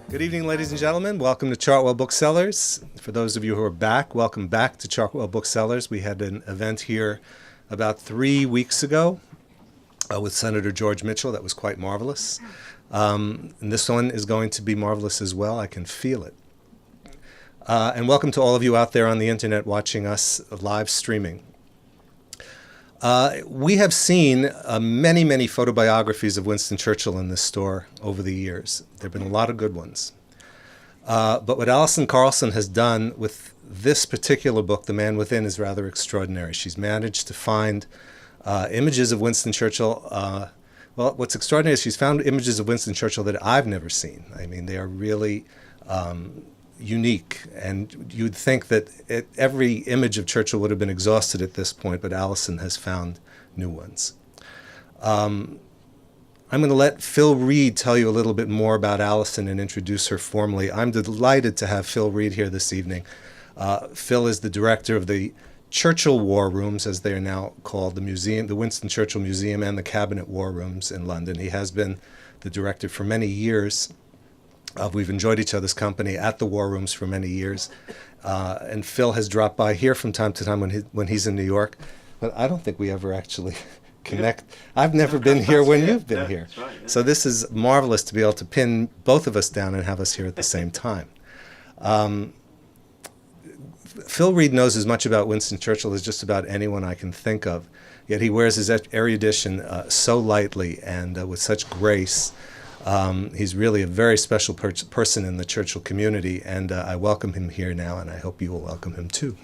Good evening, ladies and gentlemen. Welcome to Chartwell Booksellers. For those of you who are back, welcome back to Chartwell Booksellers. We had an event here about 3 weeks ago with Senator George Mitchell that was quite marvelous. And this one is going to be marvelous as well. I can feel it. And welcome to all of you out there on the internet watching us live streaming. We have seen many photobiographies of Winston Churchill in this store over the years. There have been a lot of good ones. But what Alison Carlson has done with this particular book, The Man Within, is rather extraordinary. She's managed to find images of Winston Churchill. Well, what's extraordinary is she's found images of Winston Churchill that I've never seen. I mean, they are really unique, and you'd think that every image of Churchill would have been exhausted at this point, but Alison has found new ones. I'm going to let Phil Reed tell you a little bit more about Alison and introduce her formally. I'm delighted to have Phil Reed here this evening. Phil is the director of the Churchill War Rooms, as they are now called, the museum, the Winston Churchill Museum and the Cabinet War Rooms in London. He has been the director for many years. We've enjoyed each other's company at the War Rooms for many years. And Phil has dropped by here from time to time when he's in New York. But I don't think we ever actually connect. I've never been here when you've been here. Right, yeah. So this is marvelous to be able to pin both of us down and have us here at the same time. Phil Reed knows as much about Winston Churchill as just about anyone I can think of. Yet he wears his erudition so lightly and with such grace. He's really a very special person in the Churchill community, and I welcome him here now, and I hope you will welcome him too.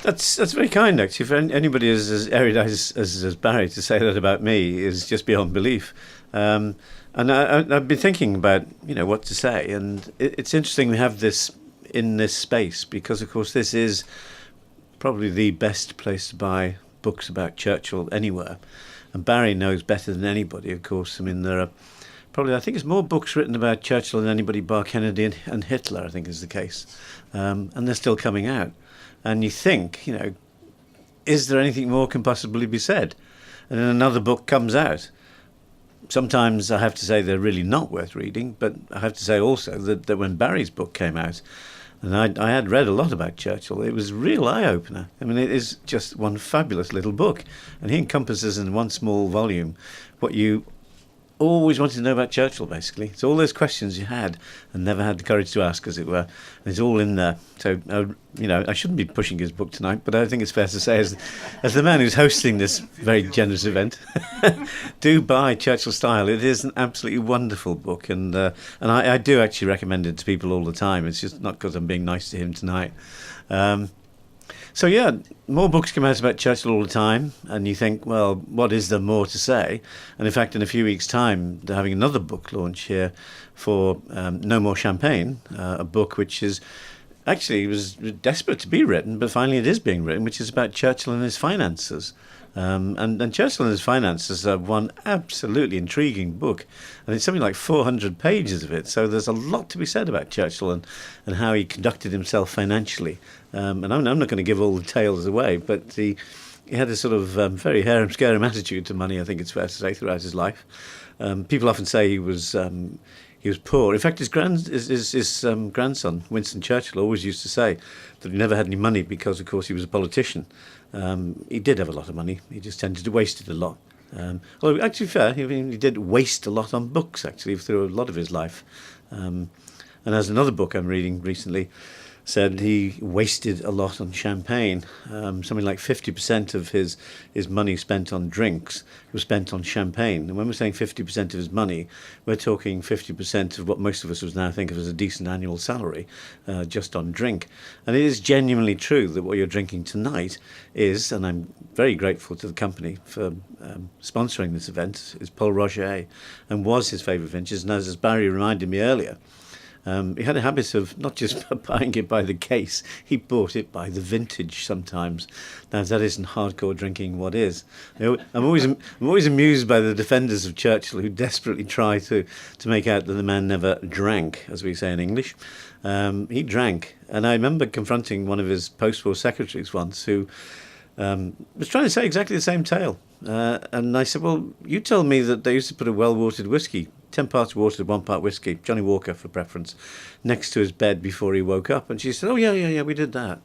That's very kind, actually. For anybody as erudite as Barry to say that about me is just beyond belief. And I've been thinking about what to say, and it's interesting we have this in this space because, of course, this is probably the best place to buy books about Churchill anywhere, and Barry knows better than anybody, of course. I mean, there are probably, I think, it's more books written about Churchill than anybody bar Kennedy and Hitler, I think is the case, and they're still coming out. And you think, is there anything more can possibly be said? And then another book comes out. Sometimes I have to say they're really not worth reading, but I have to say also that when Barry's book came out, and I had read a lot about Churchill, it was a real eye-opener. I mean, it is just one fabulous little book. And he encompasses in one small volume what you always wanted to know about Churchill, basically. It's all those questions you had and never had the courage to ask, as it were. And it's all in there. So, I shouldn't be pushing his book tonight, but I think it's fair to say, as the man who's hosting this very generous event, do buy Churchill Style. It is an absolutely wonderful book, and I do actually recommend it to people all the time. It's just not because I'm being nice to him tonight. So yeah, more books come out about Churchill all the time, and you think, well, what is there more to say? And in fact, in a few weeks' time, they're having another book launch here for No More Champagne, a book which is actually was desperate to be written, but finally it is being written, which is about Churchill and his finances. And Churchill and his finances are one absolutely intriguing book, and it's something like 400 pages of it, so there's a lot to be said about Churchill and how he conducted himself financially. And I'm not going to give all the tales away, but he had a sort of very harum-scarum attitude to money, I think it's fair to say, throughout his life. People often say he was poor. In fact, his grandson, Winston Churchill, always used to say that he never had any money because, of course, he was a politician. He did have a lot of money. He just tended to waste it a lot. Although, actually, fair, he did waste a lot on books, actually, through a lot of his life. And as another book I'm reading recently said, he wasted a lot on champagne. Something like 50% of his money spent on drinks was spent on champagne. And when we're saying 50% of his money, we're talking 50% of what most of us would now think of as a decent annual salary, just on drink. And it is genuinely true that what you're drinking tonight is, and I'm very grateful to the company for sponsoring this event, is Paul Roger, and was his favourite vintage. And as Barry reminded me earlier, he had a habit of not just buying it by the case, he bought it by the vintage sometimes. Now, if that isn't hardcore drinking, what is? I'm always amused by the defenders of Churchill who desperately try to make out that the man never drank, as we say in English. He drank. And I remember confronting one of his post-war secretaries once who was trying to say exactly the same tale. And I said, well, you told me that they used to put a well-watered whiskey, 10 parts water, 1 part whiskey, Johnny Walker for preference, next to his bed before he woke up. And she said, oh, yeah, we did that.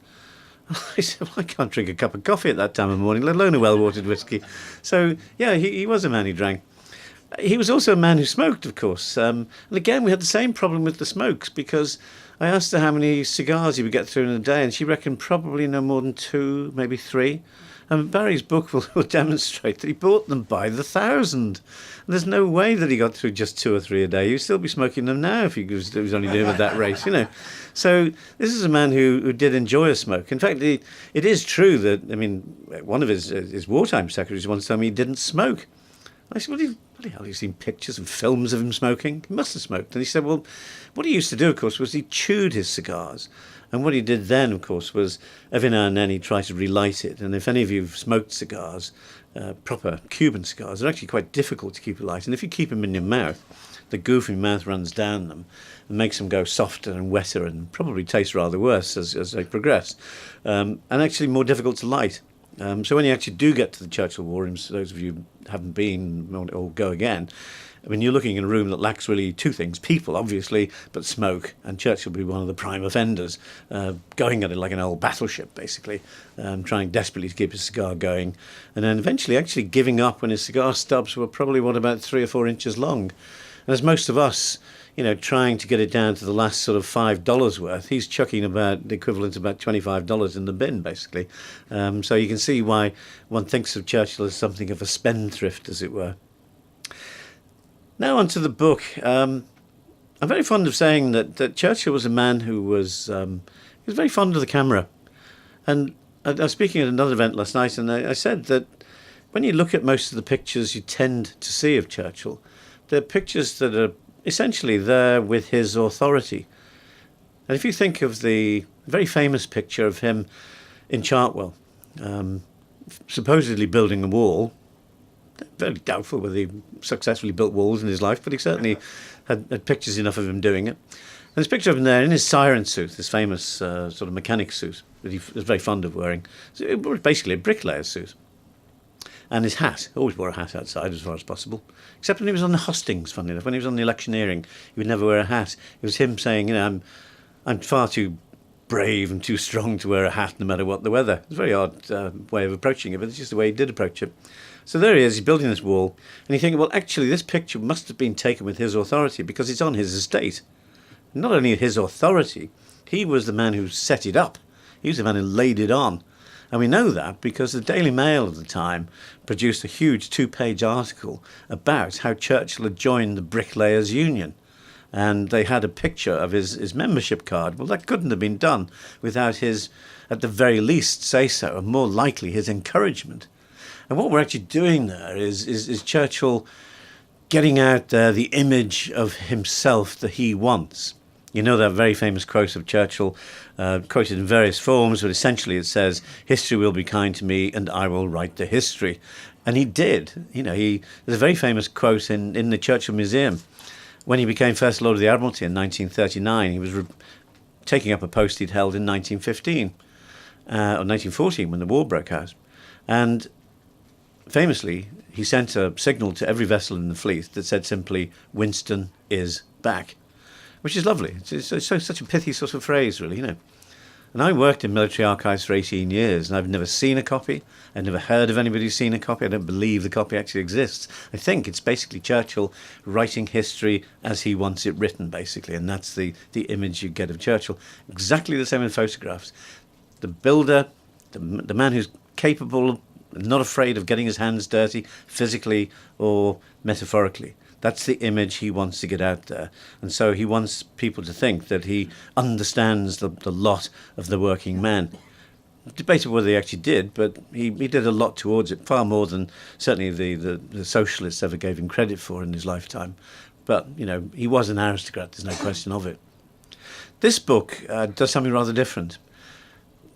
I said, well, I can't drink a cup of coffee at that time of the morning, let alone a well-watered whiskey. So, yeah, he was a man who drank. He was also a man who smoked, of course. And again, we had the same problem with the smokes, because I asked her how many cigars he would get through in a day, and she reckoned probably no more than 2, maybe 3. And Barry's book will demonstrate that he bought them by the thousand. And there's no way that he got through just 2 or 3 a day. He'd still be smoking them now if he was only doing it at that rate, you know. So this is a man who did enjoy a smoke. In fact, it is true that, I mean, one of his wartime secretaries once told me he didn't smoke. I said, well, bloody hell, you've seen pictures and films of him smoking? He must have smoked. And he said, well, what he used to do, of course, was he chewed his cigars. And what he did then, of course, was every now and then he'd try to relight it. And if any of you have smoked cigars, proper Cuban cigars, they're actually quite difficult to keep alight. And if you keep them in your mouth, the goof in your mouth runs down them and makes them go softer and wetter and probably taste rather worse as they progress. And actually more difficult to light. So when you actually do get to the Churchill War Rooms, those of you who haven't been or go again, I mean, you're looking in a room that lacks really 2 things: people, obviously, but smoke. And Churchill will be one of the prime offenders, going at it like an old battleship, basically, trying desperately to keep his cigar going, and then eventually actually giving up when his cigar stubs were probably, about 3 or 4 inches long. And as most of us, you know, trying to get it down to the last sort of $5 worth, he's chucking about the equivalent of about $25 in the bin, basically. So you can see why one thinks of Churchill as something of a spendthrift, as it were. Now on to the book. I'm very fond of saying that Churchill was a man who was he was very fond of the camera. And I was speaking at another event last night, and I said that when you look at most of the pictures you tend to see of Churchill, they're pictures that are essentially there with his authority. And if you think of the very famous picture of him in Chartwell, supposedly building a wall, very doubtful whether he successfully built walls in his life, but he certainly had pictures enough of him doing it. And there's a picture of him there in his siren suit, this famous sort of mechanic suit that he was very fond of wearing. So it was basically a bricklayer's suit. And his hat, always wore a hat outside as far as possible, except when he was on the hustings, funnily enough. When he was on the electioneering, he would never wear a hat. It was him saying, you know, I'm far too brave and too strong to wear a hat no matter what the weather. It's a very odd way of approaching it, but it's just the way he did approach it. So there he is, he's building this wall, and you think, well, actually, this picture must have been taken with his authority because it's on his estate. Not only his authority, he was the man who set it up. He was the man who laid it on. And we know that because the Daily Mail at the time produced a huge 2-page article about how Churchill had joined the Bricklayers' Union. And they had a picture of his membership card. Well, that couldn't have been done without his, at the very least, say-so, and more likely his encouragement. And what we're actually doing there is Churchill getting out there the image of himself that he wants. You know that very famous quote of Churchill, quoted in various forms, but essentially it says, "History will be kind to me and I will write the history." And he did. You know, there's a very famous quote in the Churchill Museum. When he became First Lord of the Admiralty in 1939, he was taking up a post he'd held in 1915, or 1914 when the war broke out. And famously, he sent a signal to every vessel in the fleet that said simply, "Winston is back," which is lovely. It's such a pithy sort of phrase, really, you know. And I worked in military archives for 18 years, and I've never seen a copy. I've never heard of anybody who's seen a copy. I don't believe the copy actually exists. I think it's basically Churchill writing history as he wants it written, basically, and that's the image you get of Churchill. Exactly the same in photographs. The builder, the man who's capable, not afraid of getting his hands dirty, physically or metaphorically. That's the image he wants to get out there. And so he wants people to think that he understands the lot of the working man. Debatable whether he actually did, but he did a lot towards it, far more than certainly the socialists ever gave him credit for in his lifetime. But, you know, he was an aristocrat, there's no question of it. This book does something rather different.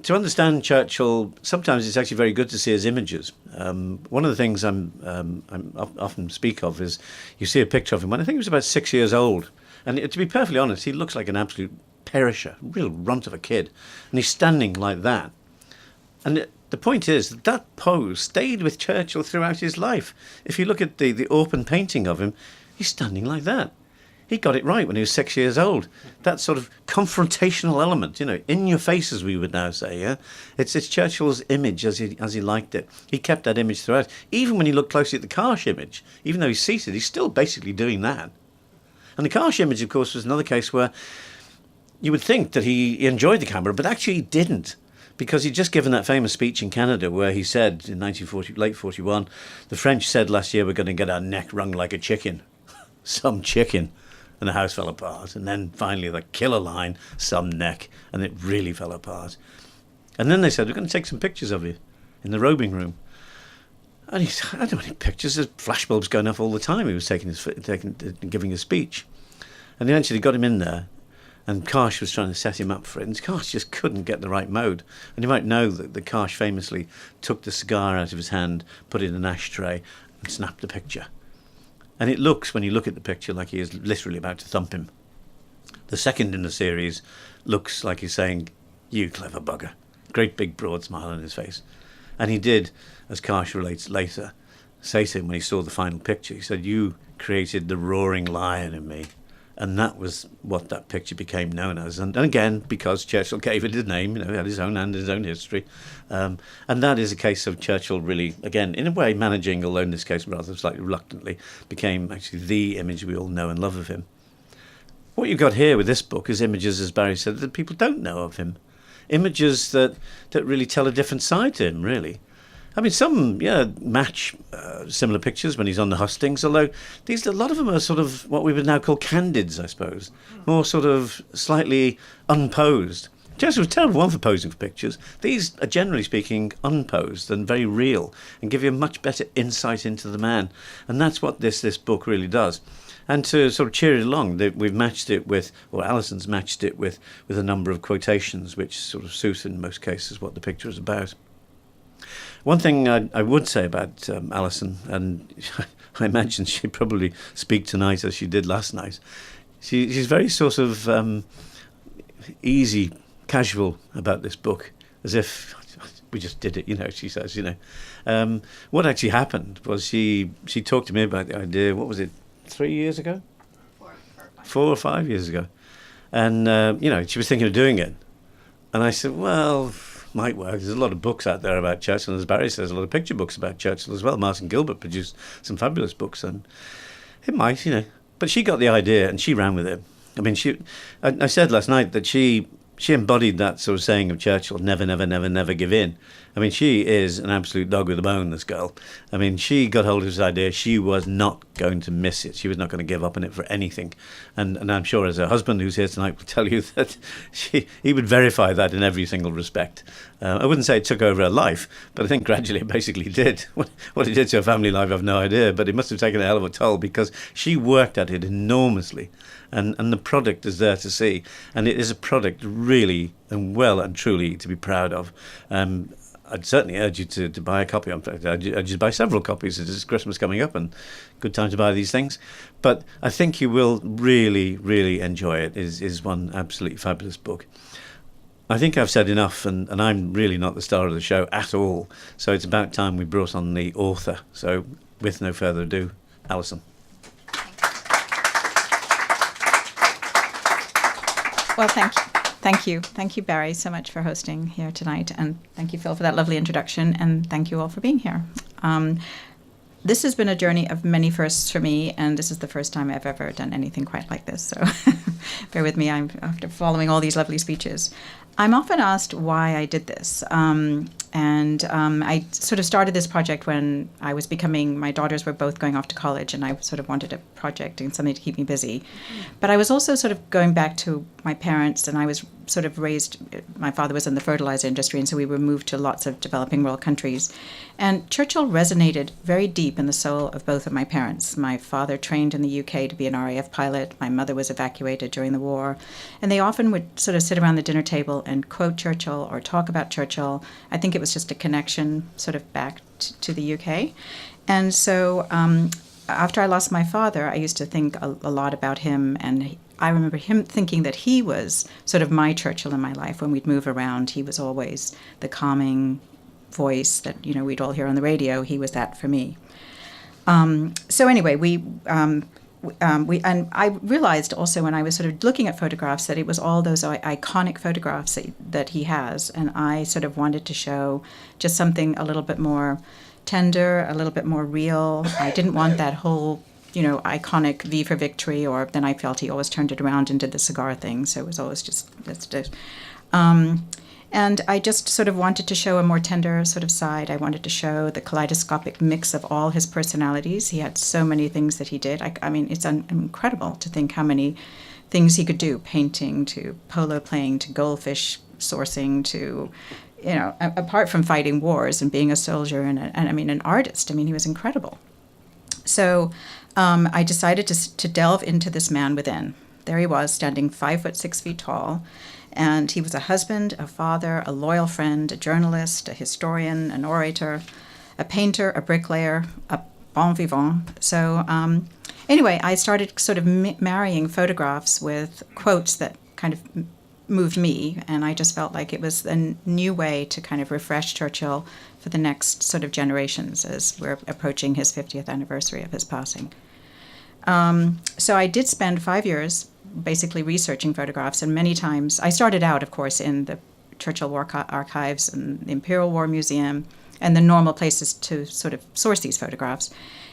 To understand Churchill, sometimes it's actually very good to see his images. One of the things I often speak of is you see a picture of him when I think he was about 6 years old. And to be perfectly honest, he looks like an absolute perisher, real runt of a kid. And he's standing like that. And the point is that pose stayed with Churchill throughout his life. If you look at the open painting of him, he's standing like that. He got it right when he was 6 years old. That sort of confrontational element, in your face, as we would now say. Yeah, it's Churchill's image as he liked it. He kept that image throughout. Even when you look closely at the Karsh image, even though he's seated, he's still basically doing that. And the Karsh image, of course, was another case where you would think that he enjoyed the camera, but actually he didn't, because he'd just given that famous speech in Canada where he said in late 41, the French said last year we're going to get our neck wrung like a chicken. Some chicken. And the house fell apart. And then finally the killer line, some neck, and it really fell apart. And then they said, we're going to take some pictures of you in the robing room. And he said, I don't want any pictures. There's flashbulbs going off all the time. He was giving a speech. And eventually got him in there. And Karsh was trying to set him up for it. And Karsh just couldn't get the right mode. And you might know that the Karsh famously took the cigar out of his hand, put it in an ashtray, and snapped the picture. And it looks, when you look at the picture, like he is literally about to thump him. The second in the series looks like he's saying, you clever bugger. Great big broad smile on his face. And he did, as Karsh relates later, say to him when he saw the final picture, he said, you created the roaring lion in me. And that was what that picture became known as. And again, because Churchill gave it his name, he had his own hand, his own history. And that is a case of Churchill really, again, in a way managing, although in this case rather slightly reluctantly, became actually the image we all know and love of him. What you've got here with this book is images, as Barry said, that people don't know of him. Images that really tell a different side to him, really. I mean, some, match similar pictures when he's on the hustings, although a lot of them are sort of what we would now call candids, I suppose. More sort of slightly unposed. Churchill was a terrible one for posing for pictures. These are, generally speaking, unposed and very real and give you a much better insight into the man. And that's what this book really does. And to sort of cheer it along, we've matched it with, or Alison's matched it with a number of quotations which sort of suit in most cases what the picture is about. One thing I would say about Alison, and I imagine she'd probably speak tonight as she did last night, she's very sort of easy, casual about this book, as if we just did it, she says, What actually happened was she talked to me about the idea, what was it, 3 years ago? 4 or 5 years ago. And, she was thinking of doing it. And I said, well, might work. There's a lot of books out there about Churchill, and as Barry says, a lot of picture books about Churchill as well. Martin Gilbert produced some fabulous books, and it might, But she got the idea, and she ran with it. I mean, I said last night that she embodied that sort of saying of Churchill, never, never, never, never give in. I mean, she is an absolute dog with a bone, this girl. I mean, she got hold of this idea. She was not going to miss it. She was not going to give up on it for anything. And I'm sure as her husband, who's here tonight, will tell you that he would verify that in every single respect. I wouldn't say it took over her life, but I think gradually it basically did. What it did to her family life, I've no idea, but it must have taken a hell of a toll because she worked at it enormously. And the product is there to see. And it is a product really and well and truly to be proud of. I'd certainly urge you to buy a copy. In fact, I'd urge you to buy several copies. It's Christmas coming up and good time to buy these things. But I think you will really, really enjoy it. It is one absolutely fabulous book. I think I've said enough, and I'm really not the star of the show at all. So it's about time we brought on the author. So with no further ado, Alison. Well, thank you. Thank you. Thank you, Barry, so much for hosting here tonight. And thank you, Phil, for that lovely introduction. And thank you all for being here. This has been a journey of many firsts for me, and this is the first time I've ever done anything quite like this. So bear with me, I'm after following all these lovely speeches. I'm often asked why I did this. I sort of started this project when I was my daughters were both going off to college, and I sort of wanted a project and something to keep me busy. But I was also sort of going back to my parents, and I was sort of raised, my father was in the fertilizer industry, and so we were moved to lots of developing world countries. And Churchill resonated very deep in the soul of both of my parents. My father trained in the UK to be an RAF pilot. My mother was evacuated during the war. And they often would sort of sit around the dinner table and quote Churchill or talk about Churchill. I think it was just a connection sort of back to the UK. And so after I lost my father, I used to think a lot about him, and I remember him thinking that he was sort of my Churchill in my life. When we'd move around, he was always the calming voice that, you know, we'd all hear on the radio. He was that for me. So anyway, and I realized also when I was sort of looking at photographs that it was all those iconic photographs that he has, and I sort of wanted to show just something a little bit more tender, a little bit more real. I didn't want that whole, you know, iconic V for Victory, or then I felt he always turned it around and did the cigar thing, so it was always just, let's do. And I just sort of wanted to show a more tender sort of side. I wanted to show the kaleidoscopic mix of all his personalities. He had so many things that he did. I mean, it's incredible to think how many things he could do, painting to polo playing to goldfish sourcing to, you know, apart from fighting wars and being a soldier and I mean, an artist. I mean, he was incredible. So I decided to delve into this man within. There he was, standing 5'6" tall. And he was a husband, a father, a loyal friend, a journalist, a historian, an orator, a painter, a bricklayer, a bon vivant. So anyway, I started sort of marrying photographs with quotes that kind of moved me. And I just felt like it was a new way to kind of refresh Churchill for the next sort of generations as we're approaching his 50th anniversary of his passing. So I did spend 5 years basically researching photographs, and many times I started out, of course, in the Churchill War Archives and the Imperial War Museum and the normal places to sort of source these photographs.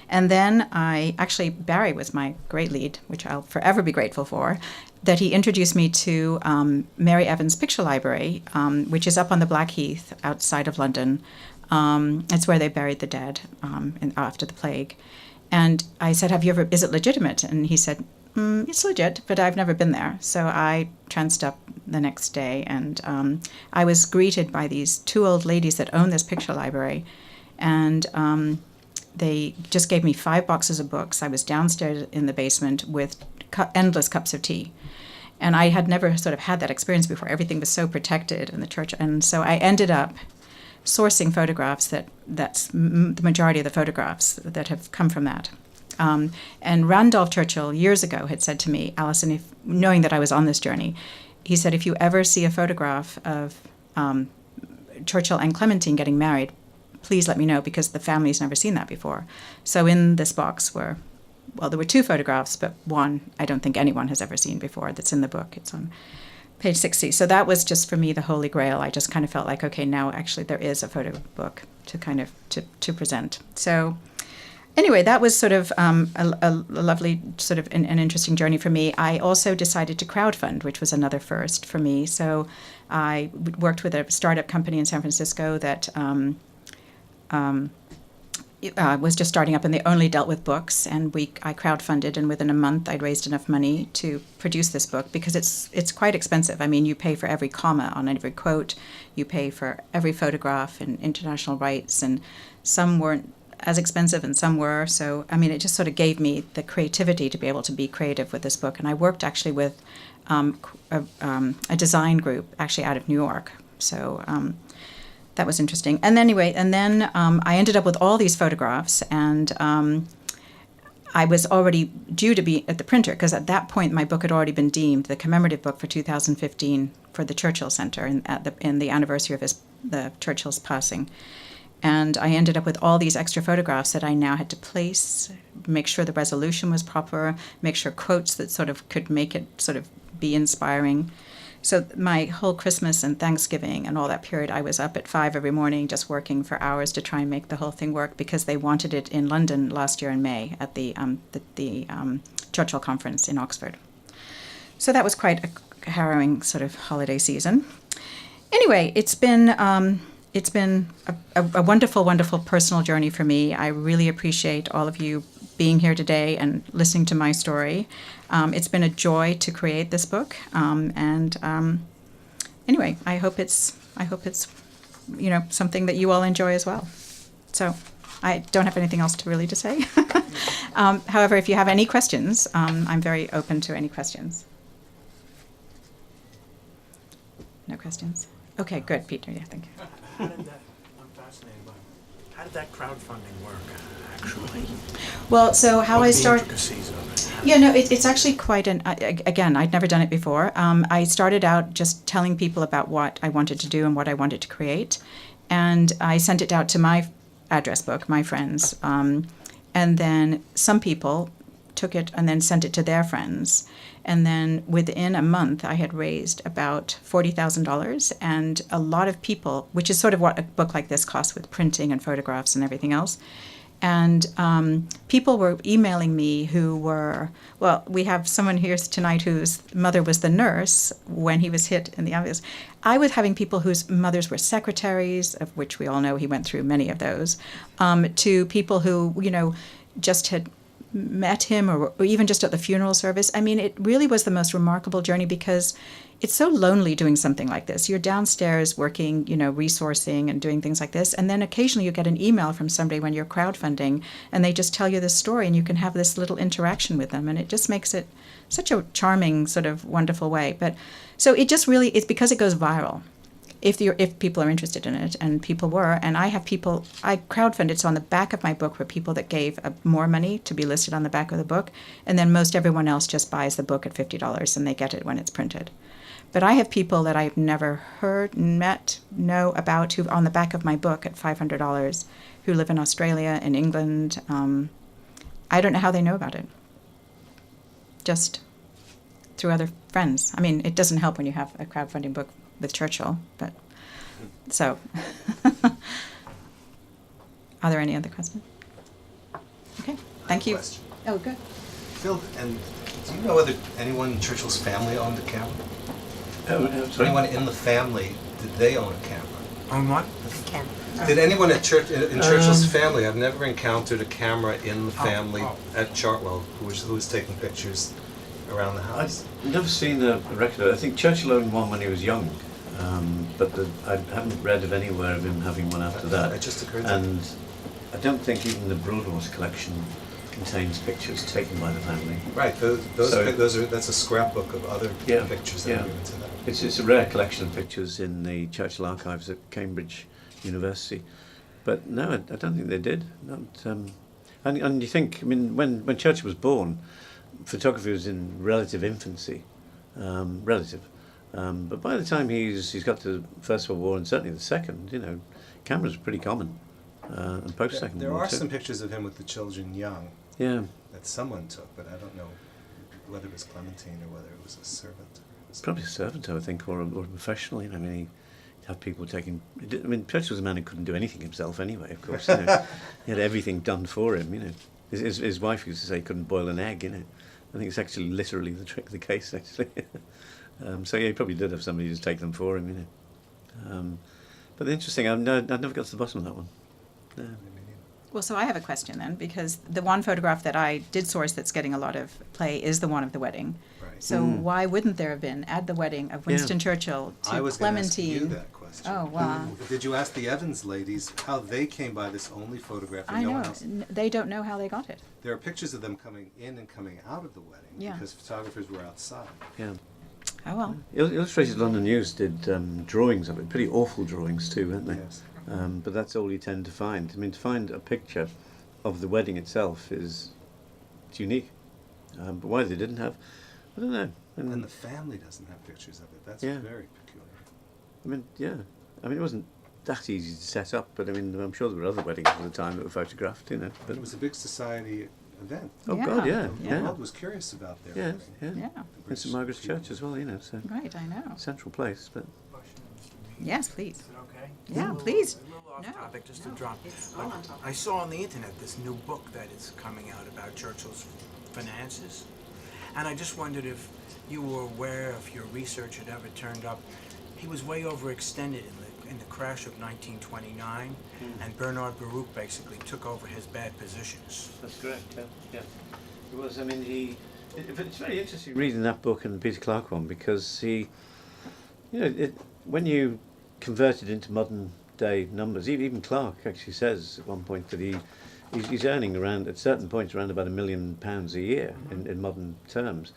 And then Barry was my great lead, which I'll forever be grateful for, that he introduced me to Mary Evans Picture Library, which is up on the Blackheath outside of London. It's where they buried the dead after the plague. And I said, is it legitimate? And he said, it's legit, but I've never been there. So I tranced up the next day, and I was greeted by these two old ladies that own this picture library. And they just gave me 5 boxes of books. I was downstairs in the basement with endless cups of tea. And I had never sort of had that experience before. Everything was so protected in the church. And so I ended up sourcing photographs that's the majority of the photographs that have come from that. And Randolph Churchill years ago had said to me, Alison, knowing that I was on this journey, he said, if you ever see a photograph of Churchill and Clementine getting married, please let me know, because the family's never seen that before. So in this box there were 2 photographs, but one I don't think anyone has ever seen before that's in the book. It's on page 60. So that was just for me the holy grail. I just kind of felt like, okay, now actually there is a photo book to kind of to present. So anyway, that was sort of a lovely sort of an interesting journey for me. I also decided to crowdfund, which was another first for me. So I worked with a startup company in San Francisco that was just starting up, and they only dealt with books. And I crowdfunded, and within a month I'd raised enough money to produce this book, because it's quite expensive. I mean, you pay for every comma on every quote, you pay for every photograph and international rights, and some weren't as expensive and some were. So, I mean, it just sort of gave me the creativity to be able to be creative with this book. And I worked actually with a design group actually out of New York. So that was interesting. And then I ended up with all these photographs, and I was already due to be at the printer, because at that point my book had already been deemed the commemorative book for 2015 for the Churchill Center in the anniversary of the Churchill's passing. And I ended up with all these extra photographs that I now had to place, make sure the resolution was proper, make sure quotes that sort of could make it sort of be inspiring. So my whole Christmas and Thanksgiving and all that period, I was up at 5 every morning just working for hours to try and make the whole thing work, because they wanted it in London last year in May at the Churchill conference in Oxford. So that was quite a harrowing sort of holiday season. Anyway, it's been a wonderful, wonderful personal journey for me. I really appreciate all of you being here today and listening to my story. It's been a joy to create this book. Anyway, I hope it's something that you all enjoy as well. So I don't have anything else to say. However, if you have any questions, I'm very open to any questions. No questions? Okay, good, Peter. Yeah, thank you. I'm fascinated by how did that crowdfunding work, actually? Well, so how I started... The intricacies of it. Yeah, no, it's actually quite again, I'd never done it before. I started out just telling people about what I wanted to do and what I wanted to create. And I sent it out to my address book, my friends. And then some people took it and then sent it to their friends. And then within a month, I had raised about $40,000. And a lot of people, which is sort of what a book like this costs with printing and photographs and everything else. And people were emailing me who were, well, we have someone here tonight whose mother was the nurse when he was hit in the ambulance. I was having people whose mothers were secretaries, of which we all know he went through many of those, to people who, just had met him or even just at the funeral service. I mean, it really was the most remarkable journey because it's so lonely doing something like this. You're downstairs working, resourcing and doing things like this. And then occasionally you get an email from somebody when you're crowdfunding and they just tell you this story and you can have this little interaction with them. And it just makes it such a charming, sort of wonderful way. But so it just really, it's because it goes viral. If people are interested in it, and people were, and I crowdfunded, so on the back of my book were people that gave more money to be listed on the back of the book, and then most everyone else just buys the book at $50 and they get it when it's printed. But I have people that I've never heard, met, know about who on the back of my book at $500 who live in Australia, in England. I don't know how they know about it. Just through other friends. I mean, it doesn't help when you have a crowdfunding book with Churchill, but so. Are there any other questions? Okay, thank you. Question. Oh, good. Phil, and do you know whether anyone in Churchill's family owned a camera? Sorry? Anyone in the family, did they own a camera? On what? Did anyone at in Churchill's family? I've never encountered a camera in the family at Chartwell who was taking pictures around the house. I've never seen a record. I think Churchill owned one when he was young, but I haven't read of anywhere of him having one after that. It just occurred to me. And I don't think even the Broadmoor's collection contains pictures taken by the family. Right, that's a scrapbook of other pictures that are given to them. It's a rare collection of pictures in the Churchill archives at Cambridge University. But no, I don't think they did. And you think, I mean, when Churchill was born, photography was in relative infancy, but by the time he's got to the First World War and certainly the Second, cameras were pretty common, and post-Second War There are too. some pictures of him with the children young Yeah, that someone took, but I don't know whether it was Clementine or whether it was a servant. probably a servant, I would think, or a professional. I mean, he'd have people taking. I mean, Churchill was a man who couldn't do anything himself anyway. Of course, he had everything done for him. His wife used to say he couldn't boil an egg. I think it's actually literally the case, actually. So yeah, he probably did have somebody just take them for him, But the interesting, I've never got to the bottom of that one. No. Well, so I have a question then, because the one photograph that I did source that's getting a lot of play is the one of the wedding. Right. So why wouldn't there have been at the wedding of Winston Churchill to I was going to ask Clementine? you that question. Oh, wow. Did you ask the Evans ladies how they came by this only photograph and I no know. one else? They don't know how they got it. There are pictures of them coming in and coming out of the wedding Yeah. because photographers were outside. Yeah. Oh, well. Illustrated London News did drawings of it, pretty awful drawings too, weren't they? Yes. But that's all you tend to find. I mean, to find a picture of the wedding itself it's unique. But why they didn't have, I don't know. And the family doesn't have pictures of it. That's Yeah. very peculiar. I mean, yeah. I mean, it wasn't that easy to set up, but I mean, I'm sure there were other weddings at the time that were photographed, But It was a big society event. oh Yeah. God, yeah, The yeah, world was curious about their yeah, wedding. yeah. Yeah. And St Margaret's Church as well, so Right, I know. central place, but. Yes, please. Is it okay? Yeah, A little- please. A little off No, topic, just no, to drop. it's all on topic. I saw on the internet this new book that is coming out about Churchill's finances, and I just wondered if you were aware, if your research had ever turned up. He was way overextended in the crash of 1929, and Bernard Baruch basically took over his bad positions. That's correct, yeah. It was, I mean, it's very interesting reading that book and the Peter Clark one because when you convert it into modern day numbers, even Clark actually says at one point that he's earning around, at certain points, around about £1 million a year in modern terms.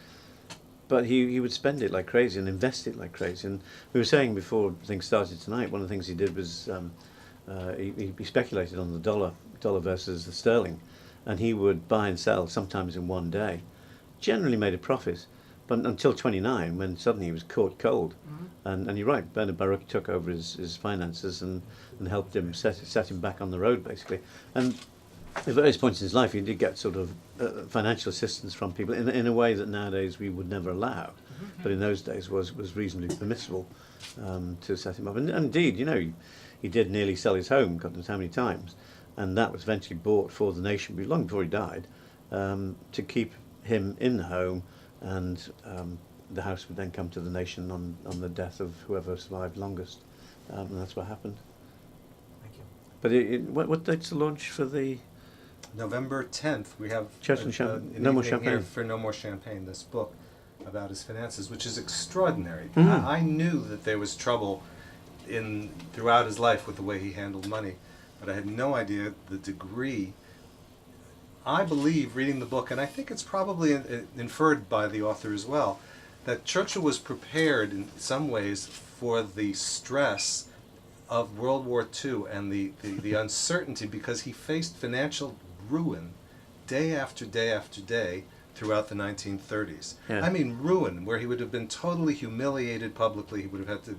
But he would spend it like crazy and invest it like crazy. And we were saying before things started tonight, one of the things he did was he speculated on the dollar versus the sterling, and he would buy and sell sometimes in one day. Generally made a profit, but until 29, when suddenly he was caught cold. And you're right, Bernard Baruch took over his finances and helped him set him back on the road, basically. And at various points in his life, he did get sort of financial assistance from people in a way that nowadays we would never allow, but in those days was reasonably permissible to set him up. And indeed, you know, he did nearly sell his home, God knows how many times, and that was eventually bought for the nation, long before he died, to keep him in the home, and the house would then come to the nation on the death of whoever survived longest, and that's what happened. Thank you. But what date's the launch for the... November 10th, we have No More Champagne. here for No More Champagne, this book about his finances, which is extraordinary. Mm. I knew that there was trouble throughout his life with the way he handled money, but I had no idea the degree. I believe, reading the book, and I think it's probably inferred by the author as well, that Churchill was prepared in some ways for the stress of World War II and the uncertainty, because he faced financial ruin day after day after day throughout the 1930s. Yeah. I mean, ruin, where he would have been totally humiliated publicly. He would have had to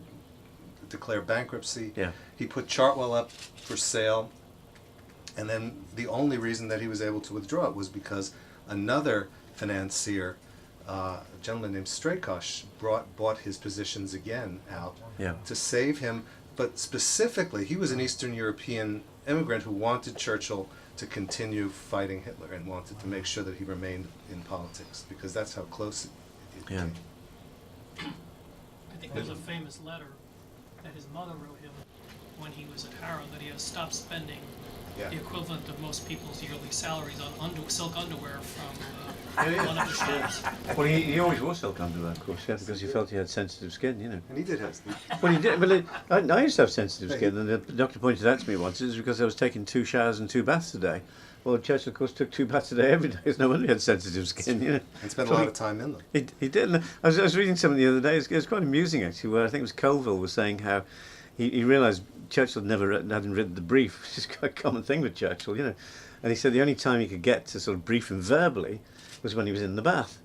declare bankruptcy. Yeah. He put Chartwell up for sale, and then the only reason that he was able to withdraw it was because another financier, a gentleman named Strakosch, bought his positions again out to save him. But specifically, he was an Eastern European immigrant who wanted Churchill to continue fighting Hitler and wanted to make sure that he remained in politics, because that's how close it Yeah. came. I think there's a famous letter that his mother wrote him when he was at Harrow, that he has stopped spending the equivalent of most people's yearly salaries on silk underwear from one of the shops. Well, he always wore silk underwear, of course, because he felt he had sensitive skin, you know. And he did have Well, he did. Well, I used to have sensitive skin, and the doctor pointed out to me once, it was because I was taking 2 showers and 2 baths a day. Well, Churchill, of course, took 2 baths a day every day. It's no wonder he had sensitive skin, you know. and spent a lot of time in them. He did. And I was reading something the other day. It was quite amusing, actually, where I think it was Colville was saying how he realised Churchill hadn't written the brief, which is quite a common thing with Churchill, you know. And he said the only time he could get to sort of brief him verbally was when he was in the bath.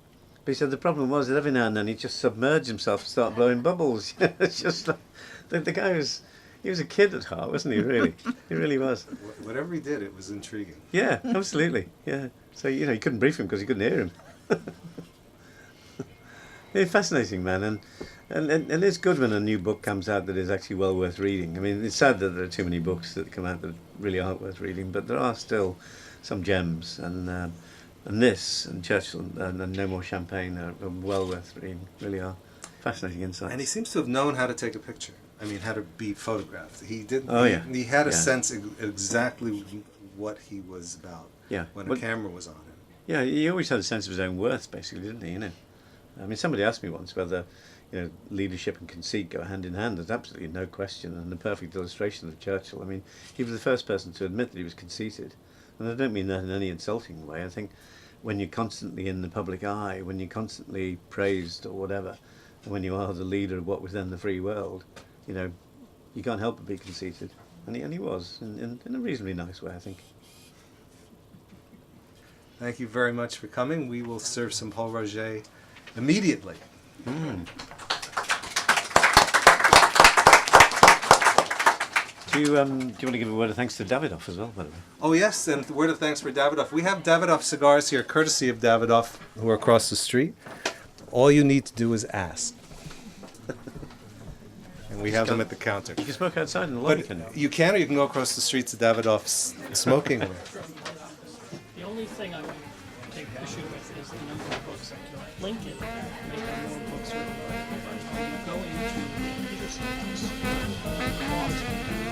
But he said the problem was that every now and then he'd just submerge himself and start blowing bubbles. It's just like, the guy he was a kid at heart, wasn't he, really? He really was. Whatever he did, it was intriguing. Yeah, absolutely, yeah. So, you know, you couldn't brief him because you couldn't hear him. He's a fascinating man, and it's good when a new book comes out that is actually well worth reading. I mean, it's sad that there are too many books that come out that really aren't worth reading, but there are still some gems, and this and Churchill and No More Champagne are well worth reading. Really are fascinating insights. And he seems to have known how to take a picture. I mean, how to be photographed. He did. Oh, yeah. He had a Yeah. sense exactly what he was about. Yeah. When Well, a camera was on him. Yeah, he always had a sense of his own worth, basically, didn't he? You know, I mean, somebody asked me once whether, you know, leadership and conceit go hand in hand. There's absolutely no question, and the perfect illustration of Churchill. I mean, he was the first person to admit that he was conceited, and I don't mean that in any insulting way. I think when you're constantly in the public eye, when you're constantly praised or whatever, and when you are the leader of what was then the free world, you know, you can't help but be conceited, and he was in a reasonably nice way, I think. Thank you very much for coming. We will serve some Paul Roger immediately. Mm. Do you want to give a word of thanks to Davidoff as well, by the way? Oh yes, and word of thanks for Davidoff. We have Davidoff cigars here, courtesy of Davidoff, who are across the street. All you need to do is ask. And we have them at the counter. You can smoke outside in the lobby, But can you? you can, or you can go across the street to Davidoff's smoking room. The only thing I would take issue with is the number of books. Lincoln may have more books written by him, but when you go into the leadership books,